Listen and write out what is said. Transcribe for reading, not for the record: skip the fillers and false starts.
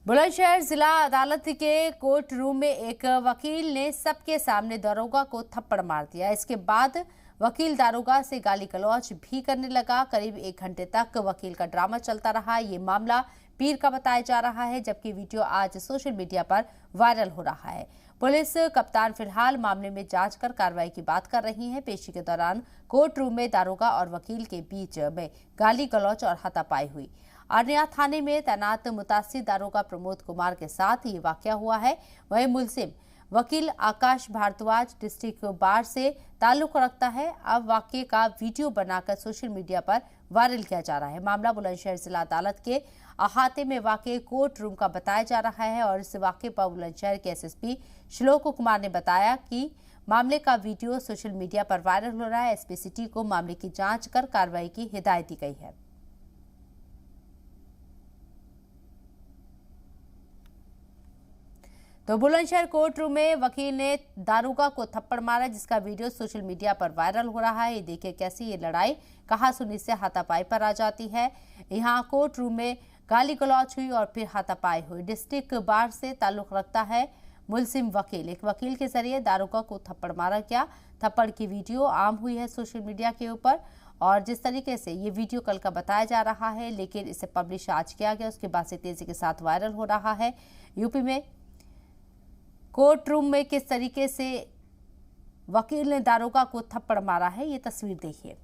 बुलंदशहर जिला अदालत के कोर्ट रूम में एक वकील ने सबके सामने दारोगा को थप्पड़ मार दिया। इसके बाद वकील दारोगा से गाली गलौज भी करने लगा। करीब 1 घंटे तक वकील का ड्रामा चलता रहा। ये मामला पीर का बताया जा रहा है, जबकि वीडियो आज सोशल मीडिया पर वायरल हो रहा है। पुलिस कप्तान फिलहाल मामले में जांच कर कार्रवाई की बात कर रही है। पेशी के दौरान कोर्ट रूम में दारोगा और वकील के बीच में गाली गलौज और हाथापाई हुई। अरनिया थाने में तैनात मुतासिर दारोगा प्रमोद कुमार के साथ ये वाकया हुआ है। वहीं मुलजिम वकील आकाश भारद्वाज डिस्ट्रिक्ट बार से ताल्लुक रखता है। अब वाकये का वीडियो बनाकर सोशल मीडिया पर वायरल किया जा रहा है। मामला बुलंदशहर जिला अदालत के अहाते में वाकई कोर्ट रूम का बताया जा रहा है और इस वाकये पर बुलंदशहर के एसएसपी श्लोक कुमार ने बताया कि मामले का वीडियो सोशल मीडिया पर वायरल हो रहा है। एसपी सिटी को मामले की जांच कर कार्रवाई की हिदायत दी गई है। तो बुलंदशहर कोर्ट रूम में वकील ने दारोगा को थप्पड़ मारा, जिसका वीडियो सोशल मीडिया पर वायरल हो रहा है। ये देखिए कैसी ये लड़ाई कहा सुनी से हाथापाई पर आ जाती है। यहाँ कोर्ट रूम में गाली गलौज हुई और फिर हाथापाई हुई। डिस्ट्रिक्ट बार से ताल्लुक रखता है मुलजिम वकील। एक वकील के जरिए दारोगा को थप्पड़ मारा गया। थप्पड़ की वीडियो आम हुई है सोशल मीडिया के ऊपर और जिस तरीके से ये वीडियो कल का बताया जा रहा है, लेकिन इसे पब्लिश आज किया गया, उसके बाद से तेजी के साथ वायरल हो रहा है। यूपी में कोर्ट रूम में किस तरीके से वकील ने दारोगा को थप्पड़ मारा है, ये तस्वीर देखिए।